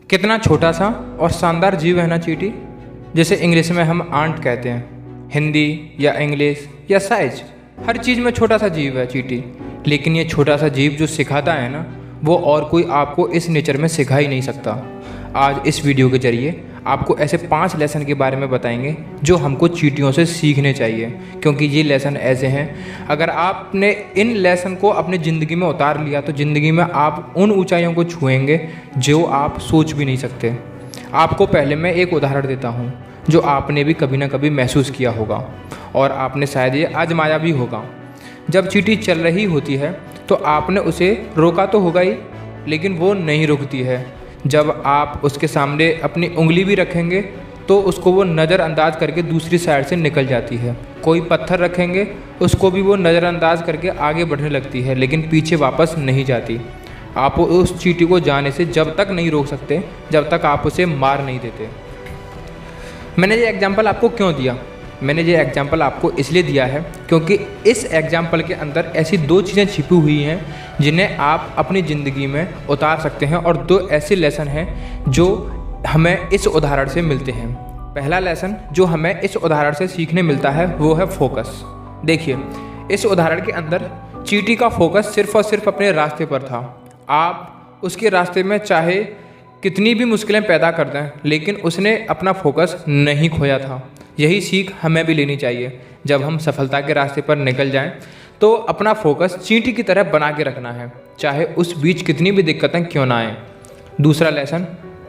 कितना छोटा सा और शानदार जीव है ना चींटी, जैसे इंग्लिश में हम आंट कहते हैं, हिंदी या इंग्लिश या साइज, हर चीज़ में छोटा सा जीव है चींटी। लेकिन ये छोटा सा जीव जो सिखाता है ना, वो और कोई आपको इस नेचर में सिखा ही नहीं सकता। आज इस वीडियो के जरिए आपको ऐसे 5 लेसन के बारे में बताएंगे जो हमको चींटियों से सीखने चाहिए, क्योंकि ये लेसन ऐसे हैं, अगर आपने इन लेसन को अपनी ज़िंदगी में उतार लिया तो ज़िंदगी में आप उन ऊंचाइयों को छुएंगे जो आप सोच भी नहीं सकते। आपको पहले मैं एक उदाहरण देता हूँ जो आपने भी कभी ना कभी महसूस किया होगा और आपने शायद ये आजमाया भी होगा। जब चींटी चल रही होती है तो आपने उसे रोका तो होगा ही, लेकिन वो नहीं रुकती है। जब आप उसके सामने अपनी उंगली भी रखेंगे तो उसको वो नज़रअंदाज करके दूसरी साइड से निकल जाती है। कोई पत्थर रखेंगे उसको भी वो नज़रअंदाज करके आगे बढ़ने लगती है, लेकिन पीछे वापस नहीं जाती। आप उस चींटी को जाने से जब तक नहीं रोक सकते जब तक आप उसे मार नहीं देते। मैंने ये एग्जाम्पल आपको क्यों दिया? मैंने ये एग्जाम्पल आपको इसलिए दिया है क्योंकि इस एग्जाम्पल के अंदर ऐसी 2 चीज़ें छिपी हुई हैं जिन्हें आप अपनी ज़िंदगी में उतार सकते हैं, और 2 ऐसे लेसन हैं जो हमें इस उदाहरण से मिलते हैं। पहला लेसन जो हमें इस उदाहरण से सीखने मिलता है वो है फोकस। देखिए, इस उदाहरण के अंदर चींटी का फोकस सिर्फ और सिर्फ अपने रास्ते पर था। आप उसके रास्ते में चाहे कितनी भी मुश्किलें पैदा कर दें, लेकिन उसने अपना फोकस नहीं खोया था। यही सीख हमें भी लेनी चाहिए। जब हम सफलता के रास्ते पर निकल जाएं तो अपना फोकस चींटी की तरह बना के रखना है, चाहे उस बीच कितनी भी दिक्कतें क्यों ना आएँ। दूसरा लेसन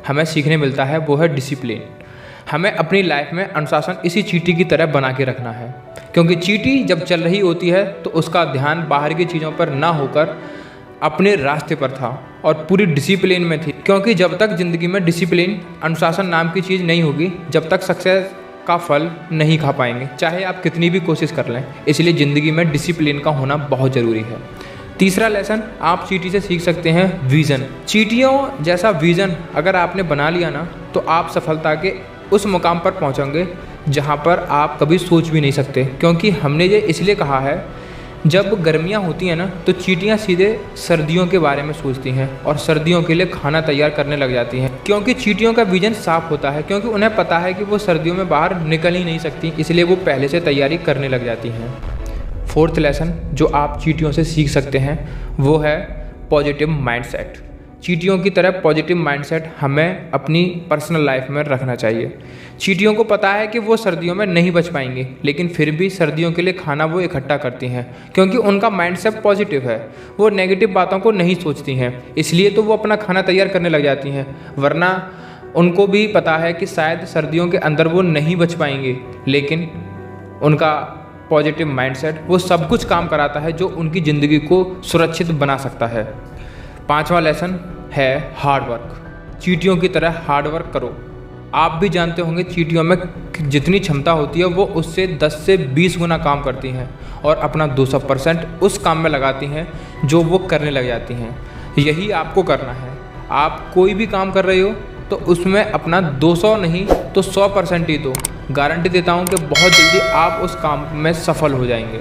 हमें सीखने मिलता है वो है डिसिप्लिन। हमें अपनी लाइफ में अनुशासन इसी चींटी की तरह बना के रखना है, क्योंकि चींटी जब चल रही होती है तो उसका ध्यान बाहर की चीज़ों पर ना होकर अपने रास्ते पर था और पूरी डिसिप्लिन में थी। क्योंकि जब तक ज़िंदगी में डिसिप्लिन, अनुशासन नाम की चीज़ नहीं होगी, जब तक सक्सेस का फल नहीं खा पाएंगे, चाहे आप कितनी भी कोशिश कर लें। इसलिए ज़िंदगी में डिसिप्लिन का होना बहुत ज़रूरी है। तीसरा लेसन आप चींटी से सीख सकते हैं विज़न। चींटियों जैसा विज़न अगर आपने बना लिया ना, तो आप सफलता के उस मुकाम पर पहुंचोगे जहां पर आप कभी सोच भी नहीं सकते। क्योंकि हमने ये इसलिए कहा है, जब गर्मियां होती हैं ना तो चींटियां सीधे सर्दियों के बारे में सोचती हैं और सर्दियों के लिए खाना तैयार करने लग जाती हैं, क्योंकि चींटियों का विजन साफ होता है। क्योंकि उन्हें पता है कि वो सर्दियों में बाहर निकल ही नहीं सकती, इसलिए वो पहले से तैयारी करने लग जाती हैं। 4th लेसन जो आप चींटियों से सीख सकते हैं वो है पॉजिटिव माइंडसेट। चींटियों की तरह पॉजिटिव माइंडसेट हमें अपनी पर्सनल लाइफ में रखना चाहिए। चींटियों को पता है कि वो सर्दियों में नहीं बच पाएंगी, लेकिन फिर भी सर्दियों के लिए खाना वो इकट्ठा करती हैं, क्योंकि उनका माइंडसेट पॉजिटिव है। वो नेगेटिव बातों को नहीं सोचती हैं, इसलिए तो वो अपना खाना तैयार करने लग जाती हैं। वरना उनको भी पता है कि शायद सर्दियों के अंदर वो नहीं बच पाएंगे, लेकिन उनका पॉजिटिव माइंडसेट वो सब कुछ काम कराता है जो उनकी ज़िंदगी को सुरक्षित बना सकता है। 5वां लेसन है हार्ड वर्क। चींटियों की तरह हार्ड वर्क करो। आप भी जानते होंगे चींटियों में जितनी क्षमता होती है वो उससे 10 से 20 गुना काम करती हैं और अपना 200% उस काम में लगाती हैं जो वो करने लग जाती हैं। यही आपको करना है। आप कोई भी काम कर रहे हो तो उसमें अपना 200 नहीं तो 100% ही दो। गारंटी देता हूँ कि बहुत जल्दी आप उस काम में सफल हो जाएंगे।